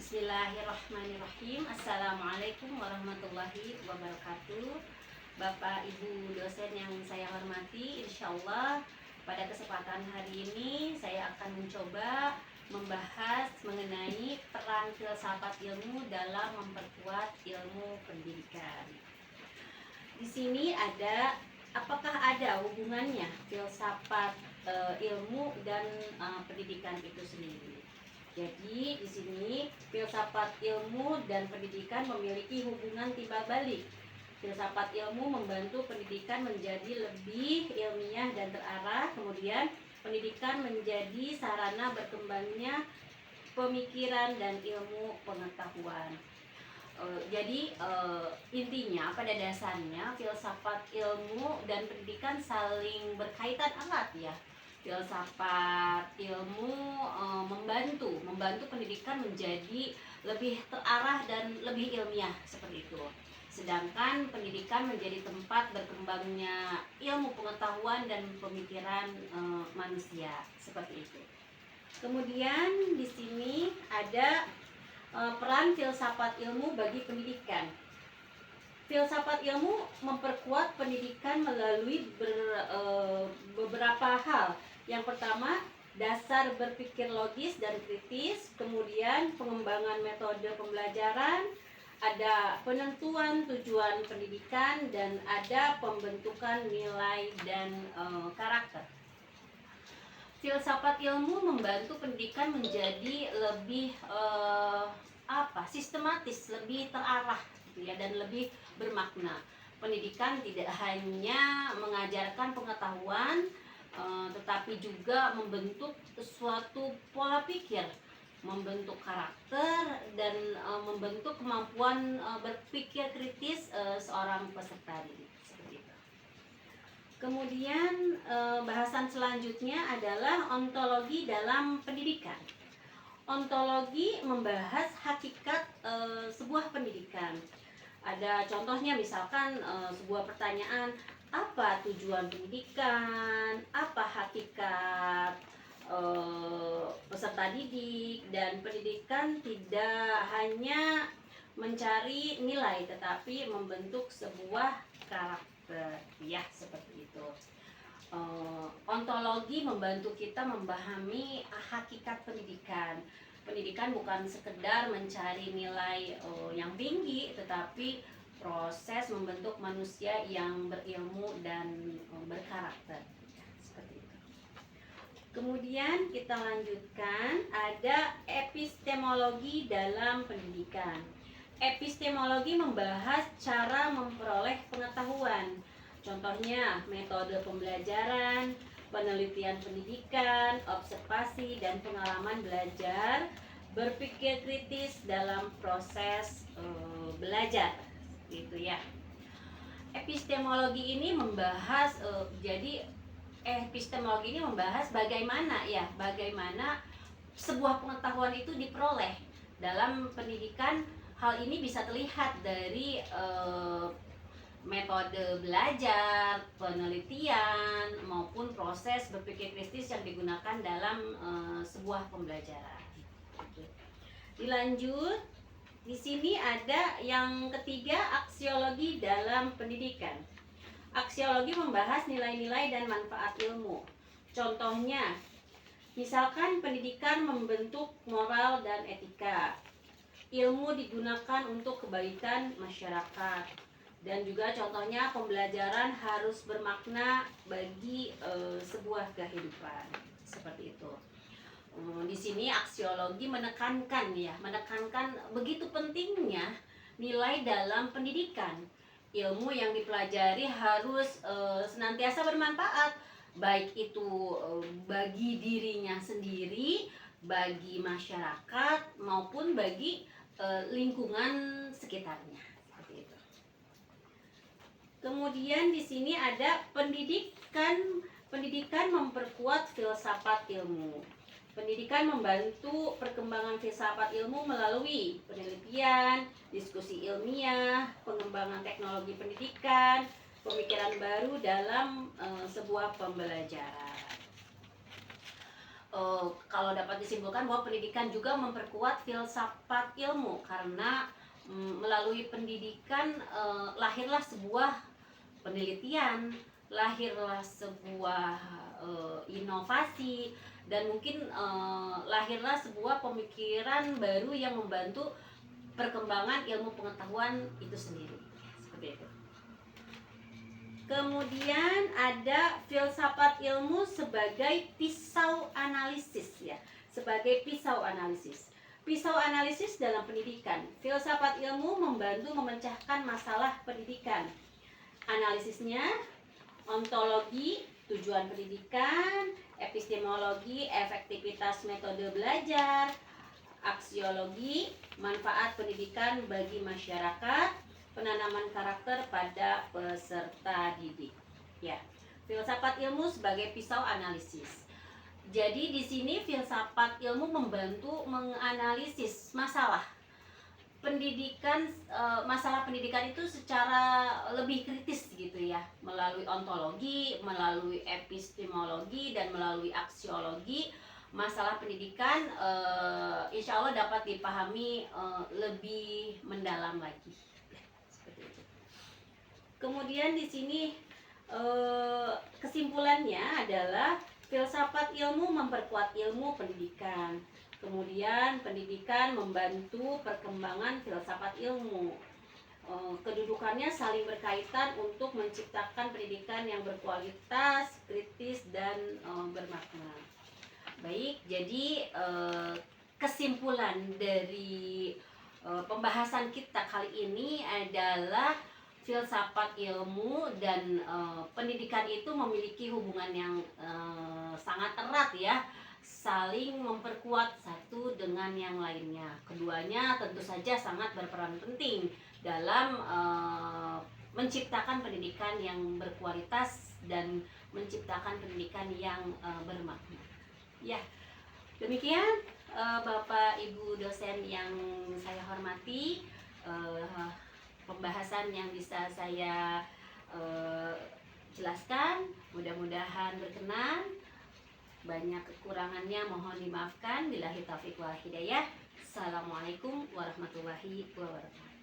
Bismillahirrahmanirrahim. Assalamualaikum warahmatullahi wabarakatuh. Bapak Ibu dosen yang saya hormati, insya Allah pada kesempatan hari ini saya akan mencoba membahas mengenai peran filsafat ilmu dalam memperkuat ilmu pendidikan. Di sini ada, apakah ada hubungannya filsafat ilmu dan pendidikan itu sendiri? Jadi di sini filsafat ilmu dan pendidikan memiliki hubungan timbal balik. Filsafat ilmu membantu pendidikan menjadi lebih ilmiah dan terarah, kemudian pendidikan menjadi sarana berkembangnya pemikiran dan ilmu pengetahuan. Jadi intinya pada dasarnya filsafat ilmu dan pendidikan saling berkaitan erat ya. Filsafat ilmu membantu pendidikan menjadi lebih terarah dan lebih ilmiah seperti itu. Sedangkan pendidikan menjadi tempat berkembangnya ilmu pengetahuan dan pemikiran manusia seperti itu. Kemudian di sini ada peran filsafat ilmu bagi pendidikan. Filsafat ilmu memperkuat pendidikan melalui beberapa hal. Yang pertama, dasar berpikir logis dan kritis, kemudian pengembangan metode pembelajaran, ada penentuan tujuan pendidikan, dan ada pembentukan nilai dan karakter. Filsafat ilmu membantu pendidikan menjadi lebih sistematis, lebih terarah gitu ya, dan lebih bermakna. Pendidikan tidak hanya mengajarkan pengetahuan, tetapi juga membentuk suatu pola pikir, membentuk karakter, dan membentuk kemampuan berpikir kritis seorang peserta didik. Seperti itu. Kemudian bahasan selanjutnya adalah ontologi dalam pendidikan. Ontologi membahas hakikat sebuah pendidikan. Ada contohnya, misalkan sebuah pertanyaan, apa tujuan pendidikan, apa hakikat peserta didik, dan pendidikan tidak hanya mencari nilai tetapi membentuk sebuah karakter ya, seperti itu. Ontologi membantu kita memahami hakikat pendidikan. Pendidikan bukan sekedar mencari nilai yang tinggi, tetapi proses membentuk manusia yang berilmu dan berkarakter. Seperti itu. Kemudian kita lanjutkan, ada epistemologi dalam pendidikan. Epistemologi membahas cara memperoleh pengetahuan. Contohnya metode pembelajaran, penelitian pendidikan, observasi dan pengalaman belajar, berpikir kritis dalam proses belajar, gitu ya. Epistemologi ini membahas epistemologi ini membahas bagaimana sebuah pengetahuan itu diperoleh dalam pendidikan. Hal ini bisa terlihat dari metode belajar, penelitian, maupun proses berpikir kritis yang digunakan dalam sebuah pembelajaran. Dilanjut, di sini ada yang ketiga, aksiologi dalam pendidikan. Aksiologi membahas nilai-nilai dan manfaat ilmu. Contohnya, misalkan pendidikan membentuk moral dan etika. Ilmu digunakan untuk kebaikan masyarakat. Dan juga contohnya pembelajaran harus bermakna bagi sebuah kehidupan, seperti itu. Di sini aksiologi menekankan begitu pentingnya nilai dalam pendidikan. Ilmu yang dipelajari harus senantiasa bermanfaat, baik itu bagi dirinya sendiri, bagi masyarakat, maupun bagi lingkungan sekitarnya. Kemudian di sini ada pendidikan memperkuat filsafat ilmu. Pendidikan membantu perkembangan filsafat ilmu melalui penelitian, diskusi ilmiah, pengembangan teknologi pendidikan, pemikiran baru dalam sebuah pembelajaran. kalau dapat disimpulkan bahwa pendidikan juga memperkuat filsafat ilmu, karena melalui pendidikan lahirlah sebuah penelitian, lahirlah sebuah inovasi, dan mungkin lahirlah sebuah pemikiran baru yang membantu perkembangan ilmu pengetahuan itu sendiri. Seperti itu. Kemudian ada filsafat ilmu sebagai pisau analisis, ya, sebagai pisau analisis. Pisau analisis dalam pendidikan. Filsafat ilmu membantu memecahkan masalah pendidikan. Analisisnya ontologi, tujuan pendidikan, epistemologi, efektivitas metode belajar, aksiologi, manfaat pendidikan bagi masyarakat, penanaman karakter pada peserta didik. Ya, filsafat ilmu sebagai pisau analisis. Jadi di sini filsafat ilmu membantu menganalisis masalah pendidikan, masalah pendidikan itu secara lebih kritis gitu ya, melalui ontologi, melalui epistemologi, dan melalui aksiologi. Masalah pendidikan insya Allah dapat dipahami lebih mendalam lagi. Kemudian di sini kesimpulannya adalah filsafat ilmu memperkuat ilmu pendidikan. Kemudian pendidikan membantu perkembangan filsafat ilmu. Kedudukannya saling berkaitan untuk menciptakan pendidikan yang berkualitas, kritis, dan bermakna. Baik, jadi kesimpulan dari pembahasan kita kali ini adalah filsafat ilmu dan pendidikan itu memiliki hubungan yang sangat erat ya, saling memperkuat satu dengan yang lainnya. Keduanya tentu saja sangat berperan penting dalam menciptakan pendidikan yang berkualitas dan menciptakan pendidikan yang bermakna. Ya, demikian Bapak Ibu dosen yang saya hormati, pembahasan yang bisa saya jelaskan. Mudah-mudahan berkenan. Banyak kekurangannya mohon dimaafkan. Billahi taufiq wal hidayah. Assalamualaikum warahmatullahi wabarakatuh.